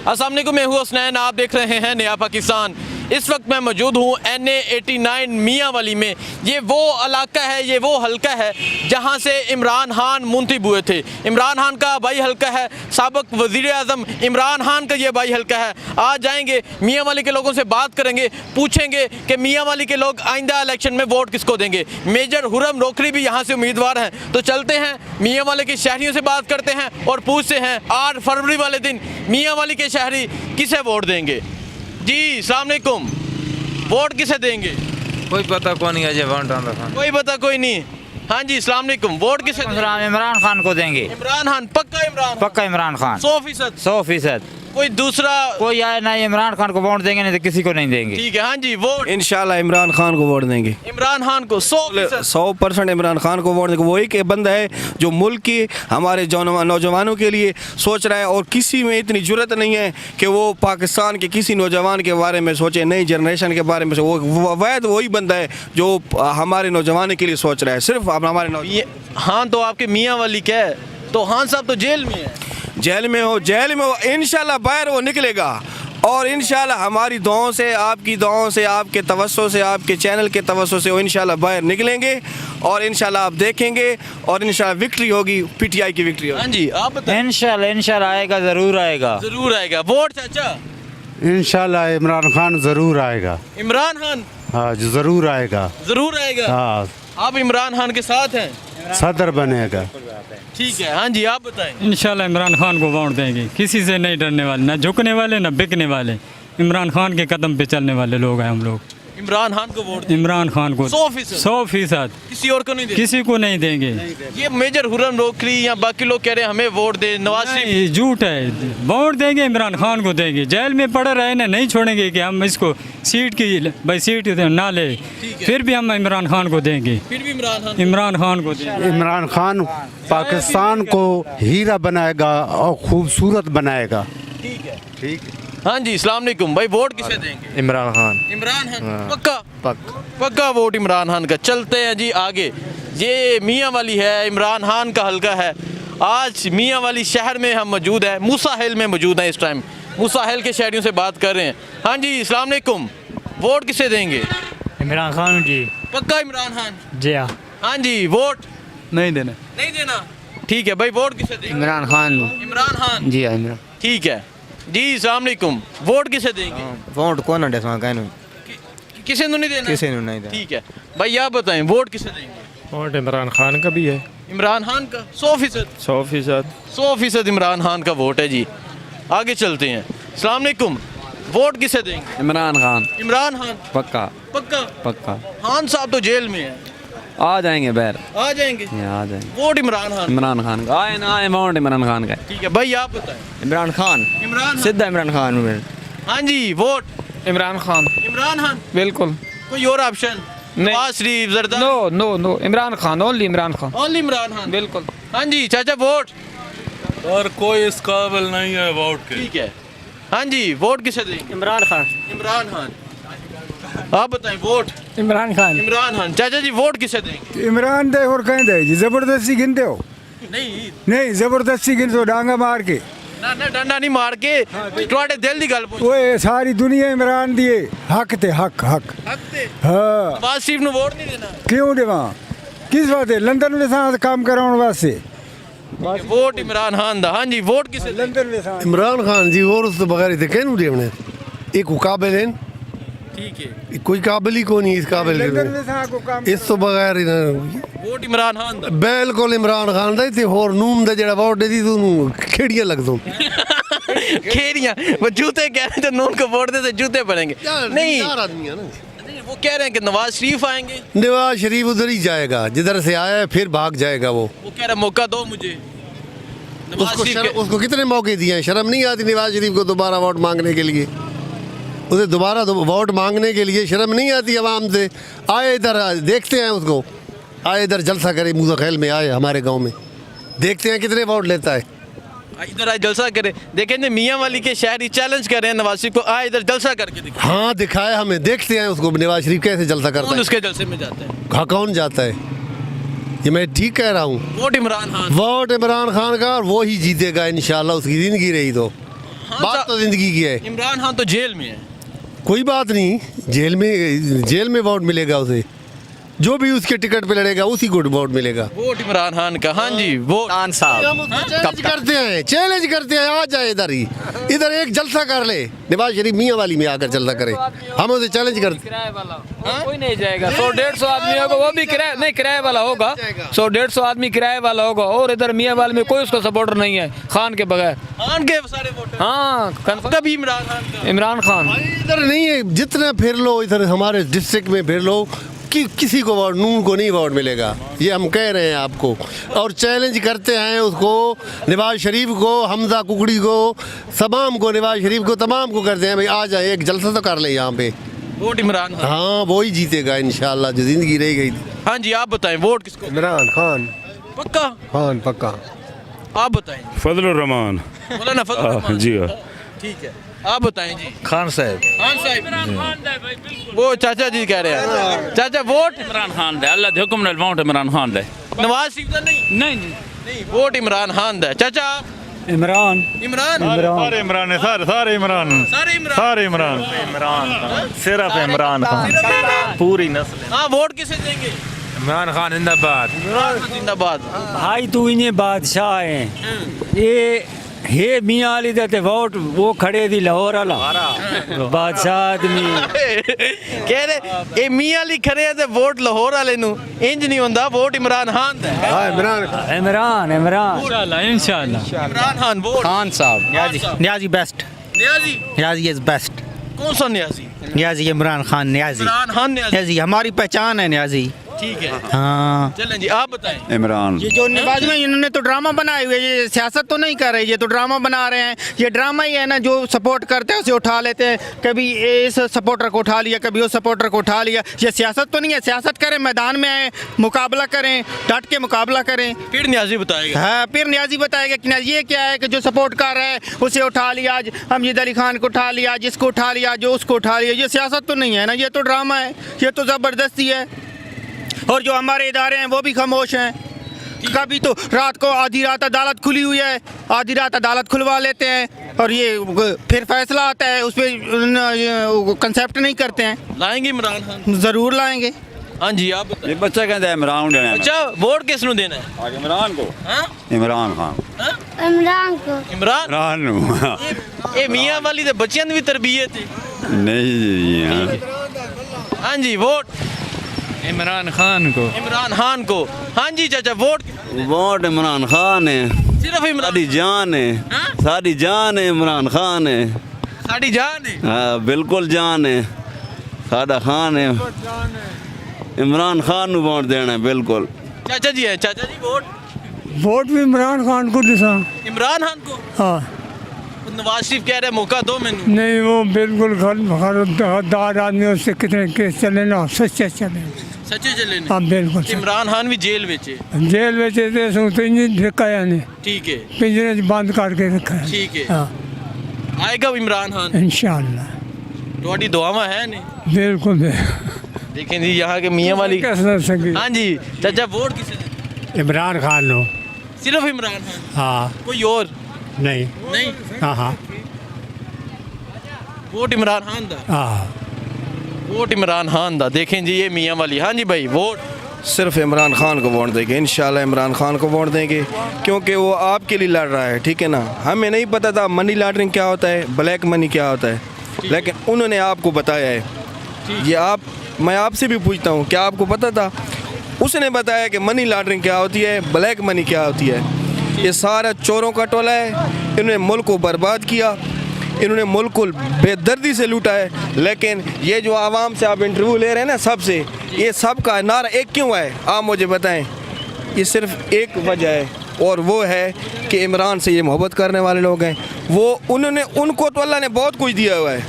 अस्सलाम वालेकुम, मैं हूँ हसनैन, आप देख रहे हैं नया पाकिस्तान। इस वक्त मैं मौजूद हूँ NA89 मियाँ वाली में। ये वो इलाका है, ये वो हल्का है जहाँ से इमरान खान मुंतखब हुए थे। इमरान खान का भाई हल्का है, साबिक वज़ीर आज़म इमरान खान का ये भाई हल्का है। आज जाएंगे मियाँ वाली के लोगों से बात करेंगे, पूछेंगे कि मियाँ वाली के लोग आइंदा इलेक्शन में वोट किसको देंगे। मेजर हुर्रम रोकरी भी यहाँ से उम्मीदवार हैं, तो चलते हैं मियाँ वाले के शहरियों से बात करते हैं और पूछते हैं 8 फरवरी वाले दिन मियाँ वाली के शहरी किसे वोट देंगे। जी अस्सलाम वालेकुम, वोट किसे देंगे? कोई पता कौन नहीं है, कोई पता कोई नहीं। हाँ जी अस्सलाम वालेकुम, वोट किसे देंगे? इमरान खान को देंगे। इमरान खान, पक्का इमरान खान 100%। 100%। कोई दूसरा कोई आए ना, इमरान खान को वोट देंगे, नहीं तो किसी को नहीं देंगे। ठीक है। हाँ जी, वोट इंशाल्लाह इमरान खान को वोट देंगे। इमरान खान को 100% इमरान खान को वोट देंगे। वही एक बंदा है जो मुल्क के हमारे नौजवानों के लिए सोच रहा है, और किसी में इतनी जुर्रत नहीं है कि वो पाकिस्तान के किसी नौजवान के बारे में सोचे, नई जनरेशन के बारे में। वो वैद वही बंदा है जो हमारे नौजवानों के लिए सोच रहा है, सिर्फ हमारे हाँ। तो आपके मियाँ वाली क्या है, तो खान साहब तो जेल में है। जेल में हो इंशाल्लाह बाहर वो निकलेगा, और इंशाल्लाह हमारी दुआओं से, आपकी दुआओं से, आपके तवज्जो से, आपके चैनल के तवज्जो से वो इंशाल्लाह बाहर निकलेंगे, और इंशाल्लाह आप देखेंगे, और इंशाल्लाह विक्ट्री होगी, PTI की विक्ट्री होगी। हाँ जी, आप बताएं। इंशाल्लाह आएगा, ज़रूर आएगा। वोट चाचा? इंशाल्लाह इमरान खान ज़रूर आएगा। इमरान खान? हाँ ज़रूर आएगा। हाँ, आप इमरान खान के साथ हैं? सदर बनेगा। ठीक है। हाँ जी, आप बताएं। इंशाल्लाह इमरान खान को वोट देंगे, किसी से नहीं डरने वाले, ना झुकने वाले ना बिकने वाले। इमरान खान के कदम पे चलने वाले लोग हैं हम लोग। इमरान खान को वोट? इमरान खान को 100%। किसी और को नहीं देंगे? किसी को नहीं देंगे। ये मेजर हुर्रम रोकरी या बाकी लोग कह रहे हैं हमें वोट दे, नवाज शरीफ। झूठ है, वोट देंगे इमरान खान को देंगे। जेल में पड़े रहे ना, नहीं छोड़ेंगे कि हम इसको सीट ना ले, फिर भी हम इमरान खान को देंगे। फिर भी इमरान खान को देंगे। इमरान खान पाकिस्तान को हीरा बनाएगा और खूबसूरत बनाएगा। ठीक है। ठीक है। हाँ जी अस्सलाम वालेकुम भाई, वोट किसे देंगे? इमरान खान। इमरान खान पक्का वोट इमरान खान का। चलते हैं जी आगे। ये मियाँ वाली है, इमरान खान का हल्का है। आज मियाँ वाली शहर में हम मौजूद हैं, मूसा हिल में मौजूद हैं। इस टाइम मूसा हिल के शहरियों से बात कर रहे हैं। हाँ जी अस्सलाम वालेकुम, वोट किसे देंगे? इमरान खान जी। पक्का इमरान खान? जी हाँ। हाँ जी, वोट नहीं देना। ठीक है भाई, वोट किसे देंगे? इमरान खान। जी हाँ, ठीक है जी। अस्सलाम वालेकुम, वोट किसे देंगे? वोट कौन है किसे नहीं देना? किसी ने नहीं देना। ठीक है भाई, आप बताएं वोट किसे देंगे? वोट इमरान खान का भी है। इमरान खान का 100% इमरान खान का वोट है जी। आगे चलते हैं। अस्सलाम वालेकुम, वोट किसे देंगे? इमरान खान। पक्का। खान साहब तो जेल में है। आ जाएंगे बाहर। आ जाएंगे। वोट इमरान खान का आए ना आए, वोट इमरान खान का। ठीक है भाई, आप बताएं। इमरान खान। सीधा इमरान खान। हाँ जी, वोट इमरान खान बिल्कुल। कोई और option? Nawaz Sharif, Zardari? No Imran Khan, only Imran Khan बिल्कुल। हाँ जी चाचा, वोट? और कोई इस काबिल नहीं है वोट के। ठीक है। हाँ जी, वोट किसे देंगे? इमरान खान। आप बताएं वोट? इमरान खान। चाचा जी, वोट किसे देंगे? इमरान दे और कहीं दे, जबरदस्ती गिनते हो? नहीं जबरदस्ती गिनते हो, डांगा मार के ना डंडा नहीं मार के। थोड़े दिल दी गल पूछ। ओए सारी दुनिया इमरान दिए हक ते हक। हाँ नवाज शरीफ नु वोट नहीं देना? क्यों देवा? किस बात है? लंदन में साथ काम कराने वास्ते वोट इमरान खान दा। हाँ जी, वोट किसे? लंदन में साथ इमरान खान जी, और उस तो बगैर थे कहने देवने एक काबिल है। ठीक है। कोई काबिल ही को नहीं इस काबिल लंदन में साथ को काम इस तो बगैर वोट इमरान खान दा। बिल्कुल इमरान खान दा। ते होर नूम दा जेड़ा वोट दे दी तू खेड़ियां लग दो। खेड़ियां? वो जूते कह रहे थे, नून को वोट दे तो जूते पड़ेंगे। नहीं, वो कह रहे हैं कि नवाज शरीफ आएंगे। नवाज शरीफ उधर ही जाएगा जिधर से आया है, फिर भाग जाएगा। वो कह रहा मौका दो मुझे। उसको कितने मौके दिए हैं? शर्म नहीं आती नवाज शरीफ को दोबारा वोट मांगने के लिए? उसे दोबारा वोट मांगने के लिए शर्म नहीं आती आवाम से? आए इधर, देखते हैं उसको। आए इधर जलसा करे, मूसा खेल में आए हमारे गांव में, देखते हैं कितने वोट लेता है। इधर आए जलसा करे। देखें मियाँ वाली के शहरी चैलेंज कर रहे हैं नवाज शरीफ को, आए इधर जलसा करके दिखाए। हाँ दिखाए हमें, देखते हैं उसको नवाज शरीफ कैसे जलसा करता है। उसके जलसे में जाते हैं? हाँ, कौन जाता है? ये मैं ठीक कह रहा हूँ। वोट इमरान खान। वोट इमरान खान का, और वो ही जीतेगा इंशाल्लाह, उसकी जिंदगी रही तो। बात तो जिंदगी की है। इमरान खान तो जेल में है। कोई बात नहीं, जेल में वोट मिलेगा उसे, जो भी उसके टिकट पे लड़ेगा उसी को वोट मिलेगा। वोट इमरान खान का। हाँ जी, वोट खान साहब चैलेंज करते हैं आ जाए इधर एक जलसा कर ले, नवाज शरीफ मियाँ वाली में आकर जलसा करे, हम उसे चैलेंज करते। किराए वाला कोई नहीं जाएगा, 100-150 आदमी होगा, वो भी किराए वाला होगा, 100-150 आदमी किराए वाला होगा, और इधर मियाँ वाले में कोई उसका सपोर्टर नहीं है खान के बगैर। खान के सारे वोट। हाँ, कभी इमरान खान का। इमरान खान इधर नहीं है, जितना फिर लो इधर हमारे डिस्ट्रिक्ट में फिर लो कि किसी को वोट, नून को नहीं वोट मिलेगा, ये हम कह रहे हैं आपको। और चैलेंज करते हैं उसको, नवाज शरीफ को, हमजा कुकड़ी को, तमाम को, नवाज शरीफ को, तमाम को करते हैं भाई आ जाए, एक जलसा तो कर ले यहाँ पे। वोट इमरान खान। हाँ वो ही जीतेगा इंशाल्लाह, जो जिंदगी रह गई। हाँ जी, आप बताएं वोट किसको। इमरान खान। पक्का। खान पक्का। आप बताएं। फजलुर रहमान। बोला ना फजलुर रहमान। जी हाँ। ठीक है, आप बताएं जी। खान साहब। खान साहब। वो चाचा जी कह रहे हैं। चाचा वोट इमरान खान दे, अल्लाह दे हुक्म नाल वोट इमरान खान दे। नवाज शरीफ का नहीं। नहीं, वोट इमरान खान दा। चाचा इमरान इमरान। सारे इमरान है, सारे इमरान, सारे इमरान, सिर्फ इमरान खान, पूरी नस्ल। हाँ, वोट किसे देंगे। इमरान खान जिंदाबाद। जिंदाबाद। भाई तू इन्हें बादशाह है ये मियाँ अली दे वोट वो खड़े थी लाहौर वाला बादशाह आदमी कह रहे ये मियाँ अली खड़े हैं ते वोट लाहौर वाले नु इंज नहीं होंदा, वोट इमरान खान दा है। इमरान इंशाल्लाह इमरान खान वोट। खान साहब। Niazi best. Niazi is best. कौन सा न्याजी। न्याजी इमरान खान न्याजी। इमरान खान न्याजी। न्याजी हमारी पहचान है न्याजी। ठीक है, हाँ। चलें जी, आप बताएं। इमरान। ये जो नवाज में इन्होंने तो ड्रामा बनाए हुए, ये सियासत तो नहीं कर रहे, ये तो ड्रामा बना रहे हैं। ये ड्रामा ही है ना, जो सपोर्ट करते हैं उसे उठा लेते हैं, कभी इस सपोर्टर को उठा लिया, कभी उस सपोर्टर को उठा लिया। ये सियासत तो नहीं है, सियासत करें, मैदान में आए, मुकाबला करें, डट के मुकाबला करें। फिर न्याजी बताएगा। हाँ, फिर न्याजी बताएगा कि न्याजी ये क्या है कि जो सपोर्ट कर रहा है उसे उठा लिया, आज हमजीद अली खान को उठा लिया, जिसको उठा लिया, जो उसको उठा लिया। ये सियासत तो नहीं है ना, ये तो ड्रामा है, ये तो ज़बरदस्ती है। और जो हमारे इदारे हैं वो भी खामोश हैं। कभी तो रात को आधी रात अदालत खुली हुई है, आधी रात अदालत खुलवा लेते हैं, और ये फिर फैसला आता है उस पर कंसेप्ट नहीं करते हैं। लाएंगे इमरान खान। ज़रूर लाएंगे। हाँ जी, आप बताएं। बच्चा कहता है इमरान देना है। अच्छा, वोट किस नु देना है। इमरान को। हाँ? इमरान खान। इमरान को। इमरान। इमरान ये मियाँ वाली दे बच्चियां दी भी तरबियत है। नहीं। हाँ जी, वोट इमरान खान को। इमरान खान को। हाँ जी चाचा, वोट इमरान खान है। सिर्फ इमरान। सारी जान है। हाँ? सारी जान है, इमरान खान है। साड़ी जान है। हाँ बिल्कुल जान है, साडा खान है। इमरान खान नु वोट देना है बिल्कुल। चाचा जी है। चाचा जी वोट भी इमरान खान को दिशा। इमरान खान को। हाँ नवाज शरीफ कह रहे मौका दो मैंने। नहीं, वो बिल्कुल हकदार आदमी, उससे कितने केस चले ना, सच्चे चले। सच्चे चले ने। हाँ बिल्कुल। इमरान खान भी जेल में थे। जेल में थे तो इंजन रखा ने, ठीक है, पिंजरे से बंद करके रखा है। ठीक है। हाँ आएगा इमरान खान इंशाल्लाह। थोड़ी दुआवा है ने। बिल्कुल। देखें जी यहाँ के मियाँ वाली। सके। हाँ जी चाचा, वोट किसे। इमरान खान लो। सिर्फ इमरान खान। हाँ कोई और नहीं। नहीं। हाँ हाँ वोट इमरान खान दा। हाँ वोट इमरान खान दा। देखें जी ये मियाँ वाली। हाँ जी भाई, वोट सिर्फ इमरान खान को वोट देंगे, इंशाल्लाह इमरान खान को वोट देंगे, क्योंकि वो आपके लिए लड़ रहा है। ठीक है ना, हमें नहीं पता था मनी लॉन्ड्रिंग क्या होता है, ब्लैक मनी क्या होता है, लेकिन उन्होंने आपको बताया है। ये मैं आपसे भी पूछता हूँ, क्या आपको पता था? उसने बताया कि मनी लॉन्ड्रिंग क्या होती है, ब्लैक मनी क्या होती है। ये सारा चोरों का टोला है, इन्होंने मुल्क को बर्बाद किया, इन्होंने मुल्क को बेदर्दी से लूटा है। लेकिन ये जो आवाम से आप इंटरव्यू ले रहे हैं ना, सबसे, ये सब का नारा एक क्यों है, आप मुझे बताएं। ये सिर्फ एक वजह है, और वो है कि इमरान से ये मोहब्बत करने वाले लोग हैं। उनको तो अल्लाह ने बहुत कुछ दिया हुआ है,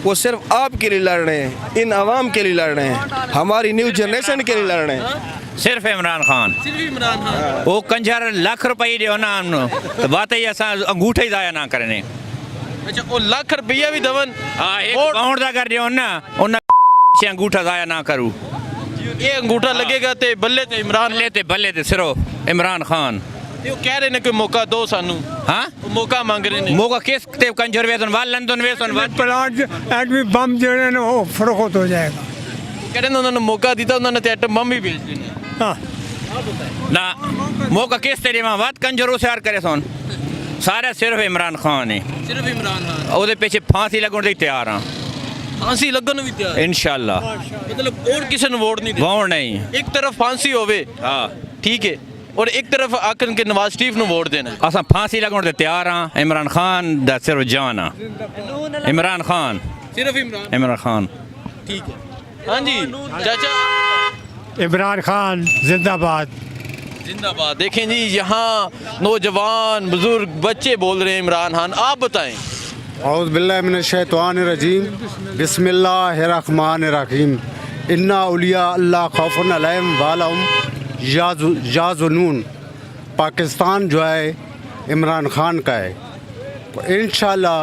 वो सिर्फ आपके लिए लड़ रहे हैं, इन आवाम के लिए लड़ रहे हैं, हमारी न्यू जनरेशन के लिए लड़ रहे हैं। सिर्फ इमरान खान। सिर्फ इमरान खान। वो कंजर लाख रुपये ॾियो ना तो बात ही असां अंगूठे ही ज़ाया ना करने। अच्छा, वो लाख रुपया भी दवन। हाँ, एक पाउंड का कर ॾियो ना, उन से अंगूठा ज़ाया ना करूँ। ये अंगूठा लगेगा ते बल्ले ते इमरान। बल्ले ते सिरो इमरान खान। ये कह रहे ने कोई मौका दो सानू। हाँ वो मौका मांग रहे हैं मौका किस ते कंजर वेसन वाल लंदन वेसन वाल प्लांट एटमी बम जो है ना वो फरोख्त हो जाएगा। कह रहे हैं उन्होंने मौका दिया उन्होंने तो एटम बम भी भेज देना। हाँ ना मौका किस तेरे मां बात कंजरों से यार करे सोन सारे सिर्फ इमरान खान है सिर्फ इमरान खान ਉਹਦੇ ਪਿੱਛੇ फांसी लगन ਦੇ ਤਿਆਰ ਹਾਂ फांसी लगन भी तैयार इंशाल्लाह मतलब और किसी ने वोट नहीं वोट नहीं एक तरफ फांसी होवे हाँ ठीक है और एक तरफ आकर के नवाज शरीफ ਨੂੰ वोट देना असां फांसी लगन ਦੇ ਤਿਆਰ ਹਾਂ इमरान खान ਦਾ सिर्फ जान ਆ इमरान खान सिर्फ इमरान खान ठीक है हाँ जी चाचा इमरान खान जिंदाबाद। जिंदाबाद। देखें जी यहाँ नौजवान बुजुर्ग बच्चे बोल रहे हैं इमरान खान, आप बताएं। औज़ बिल्लाहि मिनश शैतानिर रजीम बिस्मिल्लाहिर्रहमानिर्रहीम इन्ना औलिया अल्लाह खौफुन अलैहिम वलहुम याज़ुनून। पाकिस्तान जो है इमरान खान का है, इंशाल्लाह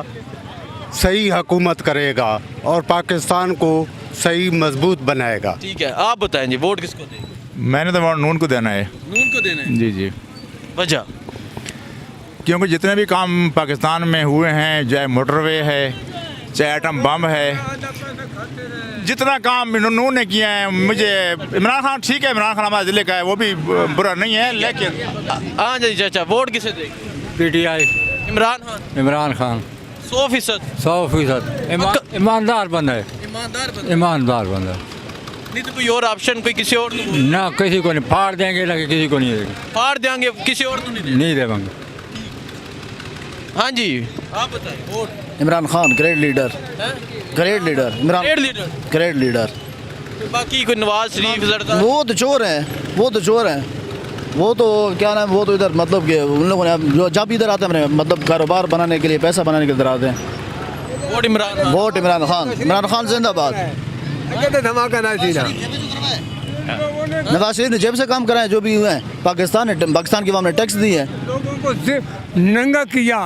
सही हुकूमत करेगा और पाकिस्तान को सही मजबूत बनाएगा। ठीक है आप बताएं जी वोट किसको दें? मैंने तो वोट नून को देना है। नून को देना है? जी जी, वजह क्योंकि जितने भी काम पाकिस्तान में हुए हैं, चाहे मोटरवे है चाहे एटम बम है, जितना काम नून ने किया है, मुझे इमरान खान ठीक है, इमरान खान हमारे ज़िले का है, वो भी बुरा नहीं है, लेकिन हाँ जी चाचा वोट किसे देंगे? PTI इमरान खान। इमरान खान 100%। 100% ईमानदार बंदा है, ईमानदार बंदा ईमानदार बंदा नहीं तो कोई और ऑप्शन कोई किसी और को ना किसी को नहीं फाड़ देंगे लगे किसी को नहीं देंगे फाड़ देंगे किसी और को नहीं देंगे। नहीं देंगे। हाँ जी आप बताएं vote. Imran Khan great leader, great leader Imran, great leader. Great leader. बाकी कोई नवाज शरीफ जरदारी वो तो चोर हैं, वो तो चोर हैं, वो तो क्या नाम, वो तो इधर मतलब कि उन लोगों ने जो जब इधर आते हैं मतलब कारोबार बनाने के लिए, पैसा बनाने के लिए इधर आते हैं। वोट इमरान खान। वोट इमरान खान, इमरान खान जिंदाबाद। धमाका ना सीना नवाज शरीफ ने जेब से काम कराए जो भी हुए हैं, पाकिस्तान की हमने टैक्स दी है, लोगों को सिर्फ नंगा किया।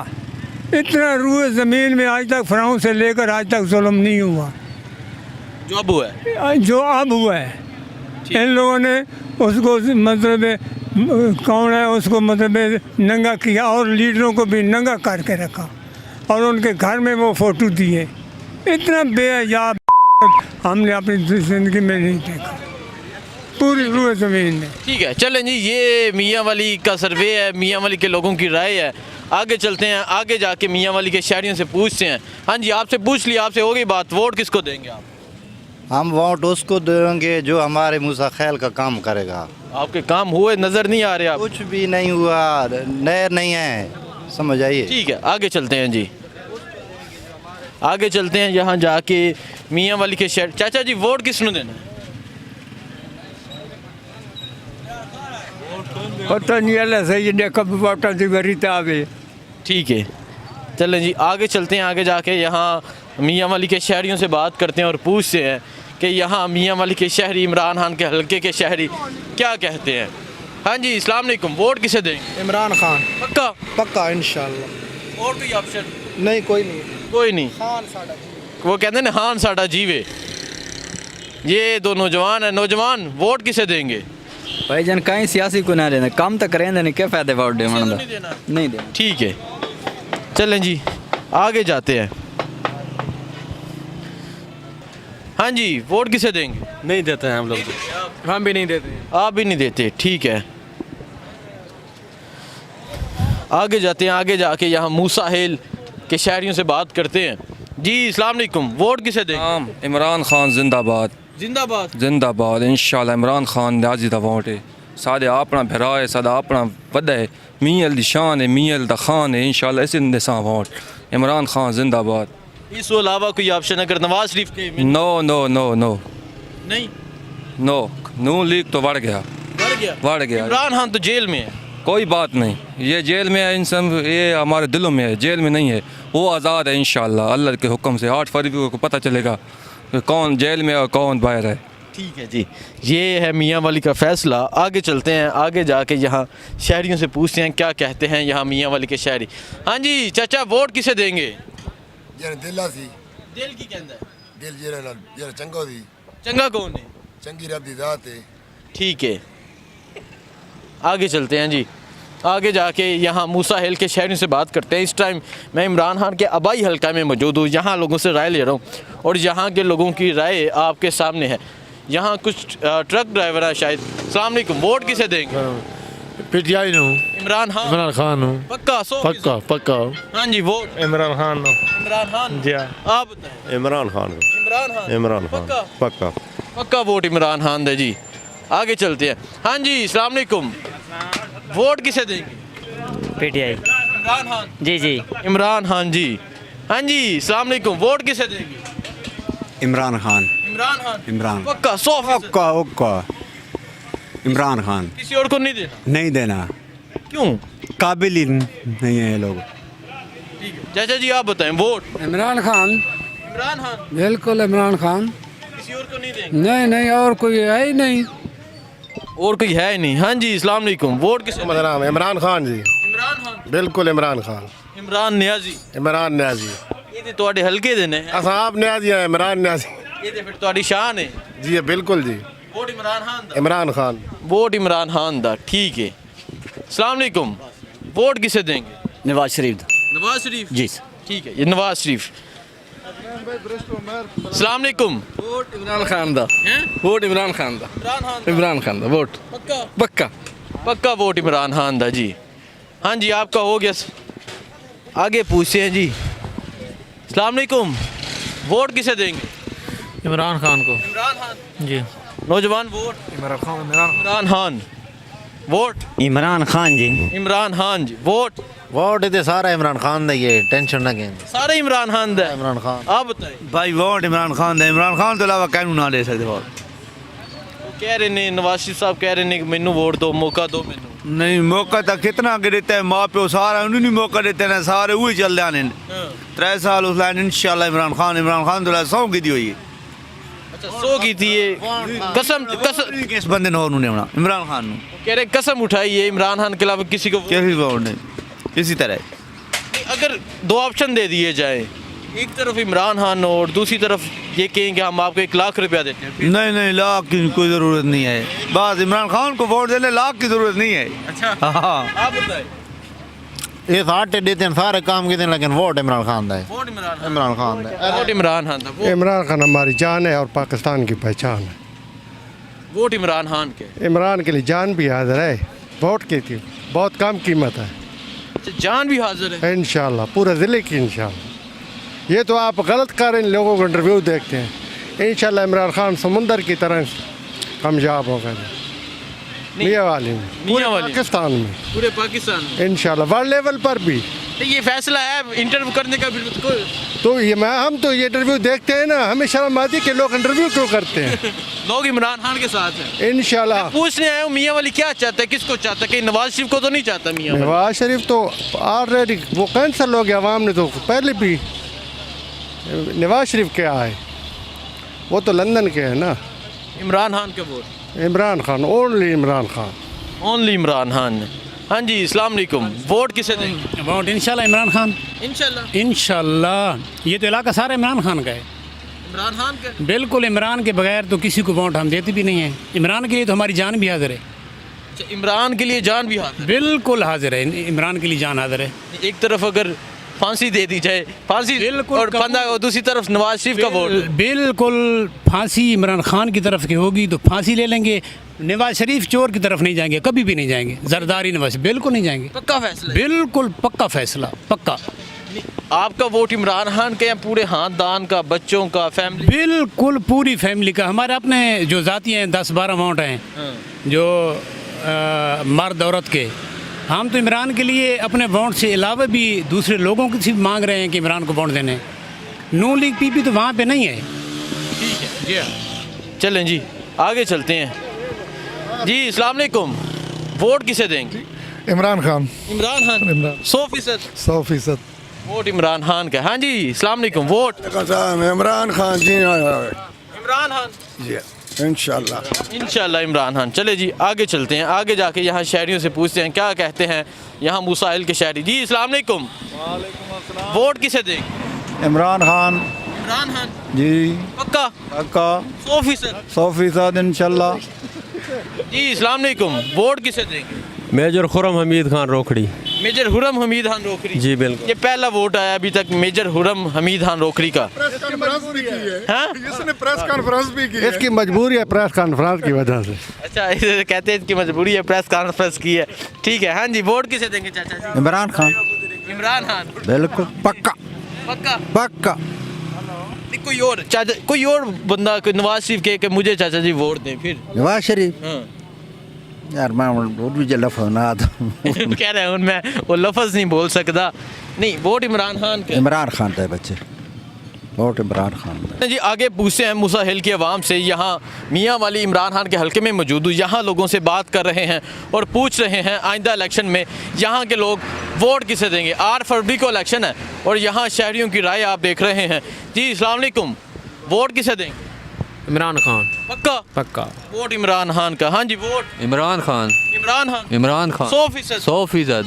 इतना रूए ज़मीन में आज तक फ़िरौन से लेकर आज तक जुल्म नहीं हुआ जो अब हुआ है। जो अब हुआ है। इन लोगों ने उसको मतलब कौन है उसको मतलब नंगा किया और लीडरों को भी नंगा करके रखा और उनके घर में वो फ़ोटो दिए। इतना बेहया हमने अपनी ज़िंदगी में नहीं देखा पूरी रूए ज़मीन में। ठीक है चलें जी, ये मियाँ वाली का सर्वे है, मियाँ वाली के लोगों की राय है। आगे चलते हैं, आगे जाके मियाँ वाली के शहरियों से पूछते हैं। हाँ जी आपसे पूछ लिया, आपसे हो गई बात, वोट किसको देंगे आप? हम वोट उसको देंगे जो हमारे मूसा खैल का काम करेगा। आपके काम हुए नज़र नहीं आ रहे आप? कुछ भी नहीं हुआ, नहर नहीं है, समझ आइए। ठीक है आगे चलते हैं जी, आगे चलते हैं। यहाँ जाके मियाँ वाली के शहर। चाचा जी वोट किसने देना है? पता नहीं अल्लाह सही ने कब वोटा दी वरीता आवे। ठीक है चलें जी आगे चलते हैं, आगे जाके यहाँ मियाँ वाली के शहरियों से बात करते हैं और पूछते हैं कि यहाँ मियाँ वाली के शहरी इमरान खान के हलके के शहरी क्या कहते हैं। हाँ जी अस्सलाम वालेकुम, वोट किसे देंगे? इमरान खान पक्का? पक्का इंशाल्लाह। और कोई ऑप्शन? नहीं कोई नहीं, कोई नहीं। वो कहते हैं हान साडा जीवे। ये दो नौजवान है, नौजवान वोट किसे देंगे? भाईजान कहीं सियासी को ना लेना, काम तो करें नहीं, क्या फायदा वोट दे नहीं दे। ठीक है चलें जी आगे जाते हैं। हाँ जी वोट किसे देंगे? नहीं देते हैं हम लोग, हम भी नहीं देते। आप भी नहीं देते, ठीक है आगे जाते हैं। आगे जाके यहाँ मूसा हिल के शहरियों से बात करते हैं। जी अस्सलाम वालेकुम, वोट किसे देंगे? इमरान खान जिंदाबाद, जिंदाबाद। जिंदाबाद इंशाल्लाह। इमरान खान नाजी दा वोट है, सादे अपना भरा है, सादा अपना वदा है, मील दी शान है, मील दा खान है, इंशाल्लाह इसी निसा वोट इमरान खान जिंदाबाद। इस अलावा कोई ऑप्शन अगर नवाज शरीफ के? नो नो नो नो नहीं, नो नून लीग तो बढ़ गया, बढ़ गया। इमरान खान तो जेल में है। कोई बात नहीं, ये जेल में है, इन सब ये हमारे दिलों में है, जेल में नहीं है, वो आज़ाद है इंशाल्लाह अल्लाह के हुक्म से। 8 फरवरी को पता चलेगा कि कौन जेल में और कौन बाहर है। ठीक है जी, ये है मियाँ वाली का फैसला। आगे चलते हैं, आगे जाके यहाँ शहरियों से पूछते हैं क्या कहते हैं यहाँ मियाँ वाली के शहरी। हाँ जी चाचा वोट किसे देंगे? दिल सी दिल की कहता है, दिल जरा चंगा सी, चंगा कौन है? चंगी रब दी जात है। ठीक है आगे चलते हैं जी, आगे जाके यहाँ मूसा हिल के शहरों से बात करते हैं। इस टाइम मैं इमरान खान के आबाई हल्का में मौजूद हूँ, यहाँ लोगों से राय ले रहा हूँ और यहाँ के लोगों की राय आपके सामने है। यहाँ कुछ ट्रक ड्राइवर हैं शायद। अस्सलाम वालेकुम, वोट किसे देंगे? पीटीआई नो इमरान खान। इमरान खान हूँ पक्का? पक्का पक्का हाँ जी, वोट इमरान खान इमरान खान जी। आप बताएं। इमरान खान इमरान खान। इमरान पक्का? पक्का पक्का वोट इमरान खान दे जी। आगे चलते हैं। हाँ जी, अस्सलाम वालेकुम, वोट किसे देंगे? पीटीआई। इमरान खान जी जी। इमरान खान जी। हाँ जी, अस्सलाम वालेकुम, वोट किसे देंगे? इमरान खान इमरान खान। इमरान पक्का 100%? पक्का इमरान खान किसी और को नहीं देना? नहीं देना, क्यों? काबिल ही नहीं है ये लोग। चाचा जी आप बताएं, वोट इमरान खान, इमरान खान। बिल्कुल इमरान खान। किसी और को नहीं देंगे? नहीं नहीं, और कोई है ही नहीं। और कोई है ही नहीं। हाँ जी, अस्सलाम वालेकुम, वोट किसे? इमरान खान जी, इमरान खान। बिल्कुल इमरान खान। इमरान नियाजी। इमरान न्याजी ये ते ਤੁਹਾਡੇ ਹਲਕੇ ਦੇ ਨੇ। आप न्याजी है, इमरान न्याजी ਇਹ ਤੇ ਫਿਰ ਤੁਹਾਡੀ ਸ਼ਾਨ ਹੈ। जी बिल्कुल जी। वोट इमरान खान दा। इमरान खान वोट इमरान खान दा, ठीक है। अस्सलाम वालेकुम, वोट किसे देंगे? नवाज शरीफ। नवाज शरीफ जी। ठीक है, ये नवाज शरीफ। अस्सलाम वालेकुम, वोट इमरान खान दा। हैं? वोट इमरान खान दा। इमरान खान। इमरान खान दा वोट पक्का? पक्का। पक्का वोट इमरान खान दा जी। हाँ जी, आपका हो गया। आगे पूछते हैं जी। अस्सलाम वालेकुम, वोट किसे देंगे? इमरान खान को। इमरान खान जी। नौजवान वोट इमरान खान। वोट इमरान खान जी। इमरान खान जी। वोट वोट इतने सारा इमरान खान दा, ये टेंशन ना लें। सारे इमरान खान दा। इमरान खान आप बताएं। भाई वोट इमरान खान दे, इमरान खान तो अलावा कहनू ना दे सकते वोट। वो कह रहे ने, नवाज शरीफ साहब कह रहे ने कि मैनू वोट दो, मौका दो मैनू। नहीं मौका तो कितना के देता है माँ प्यो, सारा उन्हें मौका देते हैं, सारे वही चल रहे हैं। 3 साल उस लाइन इंशाल्लाह इमरान खान तो 100 की दी हुई है। अच्छा 100 की थी ये। कसम किस बंदे ने और उन्हें होना इमरान खान नु कह रहे कसम उठाई है इमरान खान के अलावा किसी को। किसी वोट नहीं। इसी तरह अगर 2 ऑप्शन दे दिए जाए, एक तरफ इमरान खान और दूसरी तरफ ये कहें कि हम आपको 1 लाख रुपया देते हैं, नहीं नहीं, लाख की कोई ज़रूरत नहीं है। बस इमरान खान को वोट देने लाख की ज़रूरत नहीं है। अच्छा हाँ आप बताएं। ये सारे देते हैं, सारे काम के, लेकिन वोट इमरान खान दा है। वोट इमरान खान। इमरान खान दा। वोट इमरान खान था। इमरान खान हमारी जान है और पाकिस्तान की पहचान है। वोट इमरान खान के। इमरान के लिए जान भी हाजिर है, वोट की थी बहुत कम कीमत है। अच्छा, जान भी हाजिर है। इंशाल्लाह पूरे ज़िले की इंशाल्लाह। ये तो आप गलत कर रहे हैं, लोगों को इंटरव्यू देखते हैं। इंशाल्लाह इमरान खान समुंदर की तरह कामयाब हो गए मियाँ वाली में, पूरे पाकिस्तान में, पूरे पाकिस्तान में इंशाल्लाह वर्ल्ड लेवल पर भी। तो ये फैसला है इंटरव्यू करने का बिल्कुल। तो ये हम तो ये इंटरव्यू देखते हैं ना, हमें शर्म आती है कि लोग इंटरव्यू क्यों करते हैं। लोग इमरान खान के साथ हैं। इंशाल्लाह पूछने आया हूँ मियाँ वाली क्या चाहता है, किसको चाहता है? कि नवाज शरीफ को तो नहीं चाहता मियाँ वाली? नवाज शरीफ तो ऑलरेडी वो कैंसिल हो गया, अवाम ने तो पहले भी नवाज शरीफ के आए, वो तो लंदन के है ना। इमरान खान के vote. Imran Khan, only Imran Khan. Only Imran Khan. हाँ जी, अस्सलाम वालेकुम, वोट किसे देंगे? वोट इंशाल्लाह इमरान खान। इंशाल्लाह इंशाल्लाह। ये तो इलाका सारा इमरान खान का है। इमरान खान के। बिल्कुल, इमरान के बगैर तो किसी को वोट हम देते भी नहीं हैं। इमरान के लिए तो हमारी जान भी हाजिर है। अच्छा, इमरान के लिए जान भी हाजिर। बिल्कुल हाजिर है, इमरान के लिए जान हाजिर है। एक तरफ अगर फांसी दे दी जाए, फांसी बिल्कुल और बंदा, और दूसरी तरफ नवाज शरीफ का वोट। बिल्कुल फांसी इमरान खान की तरफ की होगी तो फांसी ले लेंगे। नवाज शरीफ चोर की तरफ नहीं जाएंगे, कभी भी नहीं जाएंगे। जरदारी नवाज बिल्कुल नहीं जाएंगे। पक्का फैसला है? बिल्कुल पक्का फैसला, पक्का। आपका वोट इमरान खान के या पूरे खानदान का, बच्चों का, फैमिली? बिल्कुल पूरी फैमिली का। हमारे अपने जो जाती हैं 10-12 वोट हैं जो मर्द औरत के। हम तो इमरान के लिए अपने वोट से अलावा भी दूसरे लोगों की भी मांग रहे हैं कि इमरान को वोट देने। नून लीग पीपी तो वहाँ पे नहीं है। ठीक है जी। चलें जी, आगे चलते हैं जी। अस्सलाम वालेकुम, वोट किसे देंगे? इमरान खान। इमरान खान। इमरान 100%। 100%। वोट इमरान खान का। हाँ जी, अस्सलाम वालेकुम, वोट इमरान खान जी। इमरान खान जी इंशाल्लाह। इंशाल्लाह इमरान खान। चले जी, आगे चलते हैं। आगे जाके यहाँ शहरियों से पूछते हैं क्या कहते हैं यहाँ मूसाहिल के शहरी। जी अस्सलाम वालेकुम, वोट किसे देंगे? इमरान खान। इमरान खान जी पक्का? पक्का 100%। 100% इंशाल्लाह। जी अस्सलाम वालेकुम, वोट किसे देंगे? मेजर खुरम हमीद खान रोकड़ी। मेजर हुरम हमीद खान रोकड़ी, जी बिल्कुल। ये पहला वोट आया अभी तक मेजर हुरम हमीद खान रोकड़ी का। हाँ? इसने प्रेस कॉन्फ्रेंस भी की है। इसकी मजबूरी है प्रेस कॉन्फ्रेंस की वजह से। अच्छा, इसे कहते हैं इसकी मजबूरी है, प्रेस कॉन्फ्रेंस की है। ठीक है, हाँ जी, वोट किसे देंगे चाचा जी? इमरान खान। इमरान खान, बिल्कुल पक्का पक्का। पक्का। नहीं, कोई और चाचा, कोई और बंदा, कोई नवाज शरीफ के कि मुझे चाचा जी वोट दें फिर? नवाज शरीफ हाँ। यार मैं वो भी लफ ना कह रहे हैं मैं वो लफ्ज़ नहीं बोल सकता। नहीं, वोट इमरान खान का। इमरान खान था बच्चे, वोट इमरान खान। जी आगे पूछते हैं मूसा हिल के अवाम से। यहाँ मियाँ वाली इमरान खान के हलके में मौजूद हूँ। यहाँ लोगों से बात कर रहे हैं और पूछ रहे हैं आइंदा इलेक्शन में यहाँ के लोग वोट किसे देंगे। 8 फरवरी को इलेक्शन है और यहाँ शहरियों की राय आप देख रहे हैं। जी अस्सलाम वालेकुम, वोट किसे देंगे? इमरान खान। पक्का? पक्का। वोट इमरान खान का। हाँ जी, वोट इमरान खान। इमरान खान। इमरान खान 100%। 100%।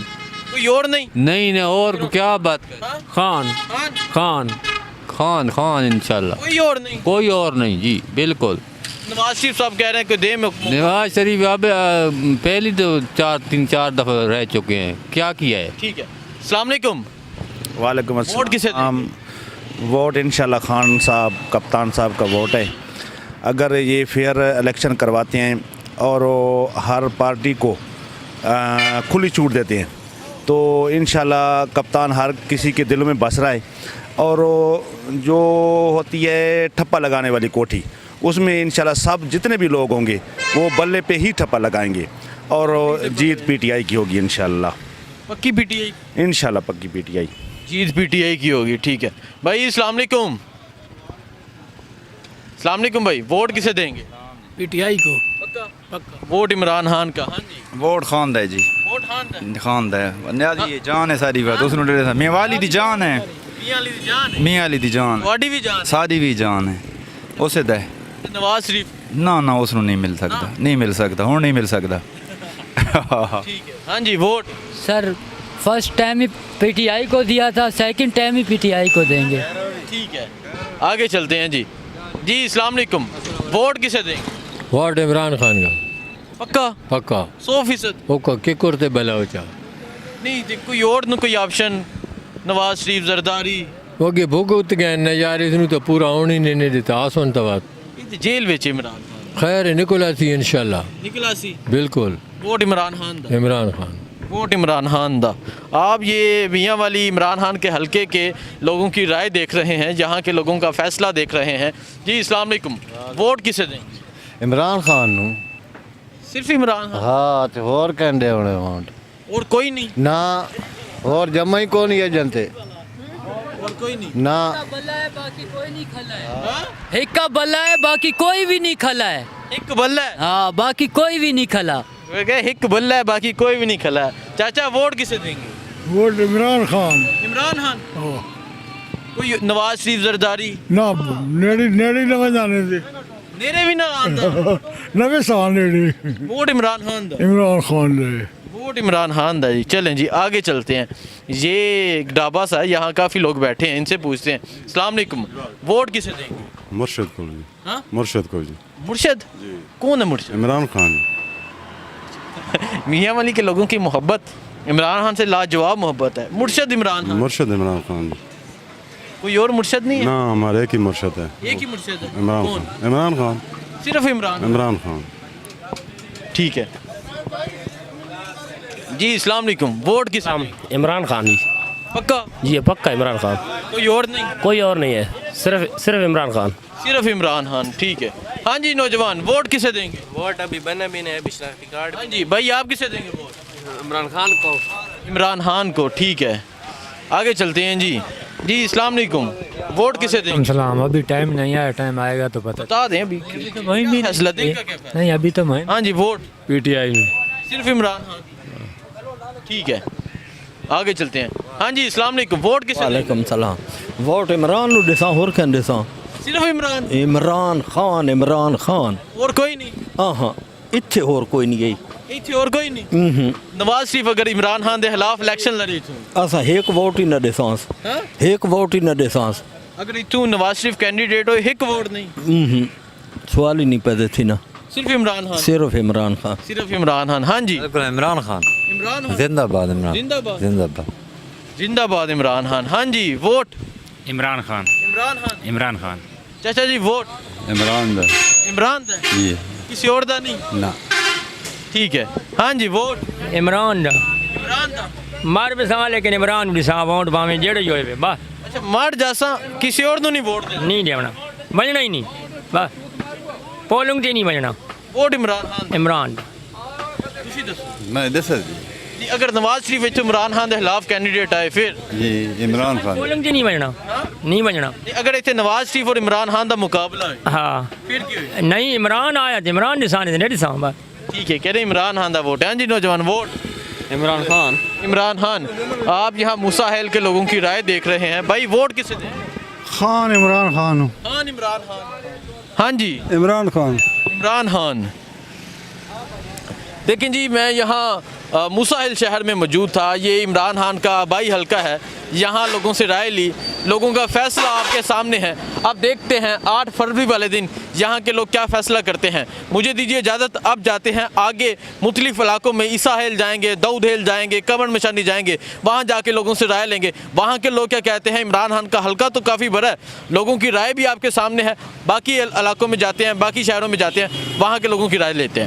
कोई और नहीं? नहीं और क्या बात कर। हाँ? खान खान? खान खान खान इंशाल्लाह। कोई और नहीं? कोई और नहीं जी बिल्कुल। नवाज शरीफ साहब कह रहे हैं कि दे में नवाज शरीफ अब पहली तो 3-4 दफ़ा रह चुके हैं, क्या किया है? ठीक है। अस्सलाम वालेकुम, वालेकुम वोट किसे अस्सलाम। वोट इंशाल्लाह खान साहब, कप्तान साहब का वोट है। अगर ये फेयर इलेक्शन करवाते हैं और हर पार्टी को खुली छूट देते हैं तो इंशाल्लाह कप्तान हर किसी के दिलों में बस रहा है। और जो होती है ठप्पा लगाने वाली कोठी, उसमें इंशाल्लाह सब जितने भी लोग होंगे वो बल्ले पे ही ठप्पा लगाएंगे और जीत पीटीआई की होगी इंशाल्लाह। पक्की पीटीआई? इंशाल्लाह पक्की पीटीआई। जीत पीटीआई की होगी। ठीक है भाई, अस्सलाम वालेकुम। अस्सलाम वालेकुम भाई, वोट किसे देंगे? पीटीआई को। पक्का? वोट इमरान खान का। हाँ जी, वोट खान दा जी, वोट खान का। खान दा जी जान है सारी बात उस मियाँ वाली दी जान है, मियाँ अली दी जान है, मियाँ वाली दी जान ਤੁਹਾਡੀ ਵੀ ਜਾਨ सादी भी जान है उसे दे ਤੇ नवाज शरीफ? ना ना उसनों नहीं मिल सकता, नहीं मिल सकता, हुण नहीं मिल सकता। ठीक है, हाँ जी, वोट? सर फर्स्ट टाइम ही पीटीआई को दिया था, सेकंड टाइम ही पीटीआई को देंगे। ठीक है, आगे चलते हैं जी। जी अस्सलाम वालेकुम, वोट किसे देंगे? वोट इमरान खान का। पक्का? पक्का 100%। ओका के कुर्ते बलावचा नहीं ते कोई और न कोई ऑप्शन? नवाज शरीफ, जरदारी? वो के भुगत गए न यार, इसनु तो पूरा होने नहीं देता आसन तबात। जेल ਵਿੱਚ इमरान खान खैर निकला सी इंशाल्लाह। निकला सी? बिल्कुल। वोट इमरान खान दा? इमरान खान। वोट इमरान खान दा। आप ये मियाँ वाली इमरान खान के हलके के लोगों की राय देख रहे हैं, यहाँ के लोगों का फैसला देख रहे हैं। जी अस्सलाम वालेकुम, वोट किसे देंगे? इमरान खान नू। सिर्फ इमरान खान? हाँ तो और कहते होने वोट और कोई नहीं? ना, और जमा ही कौन है जनते और कोई नहीं ना। बाकी कोई नहीं खला है। एक का बल्ला है, बाकी कोई भी नहीं खला है। एक बल्ला है? हाँ, बाकी कोई भी नहीं खला। वे कहे एक बल्ला है, बाकी कोई भी नहीं खला है। चाचा वोट किसे देंगे? वोट इमरान खान। इमरान खान? कोई नवाज शरीफ, जरदारी? ना नेड़ी नेड़ी नवे जाने दे, नेरे भी ना आंदा नवे साल नेड़ी। वोट इमरान खान दा? इमरान खान दे। वोट इमरान खान दा जी। चलें जी आगे चलते हैं। ये एक ढाबा सा है, यहाँ काफ़ी लोग बैठे हैं, इनसे पूछते हैं। अस्सलाम वालेकुम, वोट किसे देंगे? मुर्शद को जी। हाँ? मुर्शद को जी। मुर्शद? कौन है मुर्शद? इमरान खान। मियाँ वाली के लोगों की मोहब्बत इमरान खान से लाजवाब मोहब्बत है। मुर्शद इमरान खान? मुर्शद इमरान खान। कोई और मुर्शद नहीं है? ना, हमारे एक ही मुर्शद है। एक ही मुर्शद है? इमरान कौन? खान। इमरान खान। सिर्फ इमरान? इमरान खान। ठीक है जी। अस्सलाम वालेकुम, वोट किसे देंगे? इमरान खान जी। पक्का? जी पक्का इमरान खान। कोई और नहीं? कोई और नहीं है, सिर्फ इमरान खान। सिर्फ इमरान खान। ठीक है, हाँ जी नौजवान, वोट किसे देंगे? वोट अभी बना भी नहीं है। हाँ जी भाई, आप किसे देंगे वोट? इमरान खान को। इमरान खान को। ठीक है, आगे चलते हैं जी। जी अस्सलाम वालेकुम, वोट किसे देंगे? सलाम, अभी टाइम नहीं आया, टाइम आएगा तो पता। बता दें अभी तो वही भी फैसला दिन का क्या फैसला? नहीं अभी तो मैं हाँ जी, वोट पीटीआई में। सिर्फ इमरान खान? ठीक है, आगे चलते हैं। हाँ जी अस्सलाम वालेकुम, वोट किसे देंगे? वालेकुम सलाम। वोट इमरान नु दिसा और कन दिसा। सिर्फ इमरान? इमरान खान, इमरान खान। और कोई नहीं? हाँ इत्थे और कोई नहीं गई। इत्थे और कोई नहीं? नवाज शरीफ अगर इमरान खान के खिलाफ इलेक्शन लड़ी तो असा एक वोट ही न दिसांस। हाँ? एक वोट ही न दिसांस। अगर इतू नवाज शरीफ कैंडिडेट हो, एक वोट नहीं? सवाल ही नहीं पैदा थी ना। सिर्फ इमरान खान? सिर्फ इमरान खान। सिर्फ इमरान खान। हाँ जी, इमरान खान इमरान खान। जिंदाबाद इमरान जिंदाबाद जिंदाबाद। जिंदाबाद इमरान खान। हाँ जी, वोट इमरान खान। इमरान खान। इमरान खान। चाचा जी वोट इमरान दा इमरान दा ये किसी और दा नहीं? ना ठीक है। हाँ जी, वोट इमरान दा इमरान दा। मार भी सा लेकिन इमरान भी सा वोट पावे जेड़े जो है बस अच्छा, मर जासा किसी और ਨੂੰ नहीं वोट देना? नहीं देना बजना ही नहीं बस पोलिंग ते नहीं बजना वोट इमरान खान। इमरान ਤੁਸੀਂ ਦੱਸੋ मैं दस ਜੀ, ਅਗਰ ਨਵਾਜ਼ ਸ਼ਰੀਫ ਵਿੱਚ ਇਮਰਾਨ ਖਾਨ ਦੇ ਖਿਲਾਫ ਕੈਂਡੀਡੇਟ ਆਏ ਫਿਰ? जी इमरान खान पोलिंग ते नहीं बजना नहीं बजना ਅਗਰ ਇੱਥੇ ਨਵਾਜ਼ ਸ਼ਰੀਫ ਔਰ ਇਮਰਾਨ ਖਾਨ ਦਾ ਮੁਕਾਬਲਾ ਹੋਏ हाँ ਫਿਰ ਕੀ ਹੋਏ? नहीं इमरान आया तो इमरान निशान नहीं निशान बस ठीक है, कह रहे हैं इमरान खान का वोट है। हाँ जी नौजवान, वोट इमरान खान। इमरान खान। आप यहाँ मूसा हेल के लोगों की राय देख रहे हैं, भाई वोट किसे दें? खान इमरान खान खान इमरान खान। हाँ जी, इमरान खान इमरान खान। लेकिन जी मैं यहाँ मूसा हिल शहर में मौजूद था। ये इमरान खान का आबाई हल्का है। यहाँ लोगों से राय ली, लोगों का फैसला आपके सामने है। अब देखते हैं 8 फरवरी वाले दिन यहाँ के लोग क्या फ़ैसला करते हैं। मुझे दीजिए इजाज़त, अब जाते हैं आगे मुख्तलिफ़ इलाकों में। ईसा हेल जाएंगे, दाऊद हेल जाएंगे, कमर मशानी जाएंगे, वहाँ जाके लोगों से राय लेंगे वहाँ के लोग क्या कहते हैं। इमरान खान का हल्का तो काफ़ी बड़ा है, लोगों की राय भी आपके सामने है। बाकी इलाकों में जाते हैं, बाकी शहरों में जाते हैं, वहाँ के लोगों की राय लेते हैं।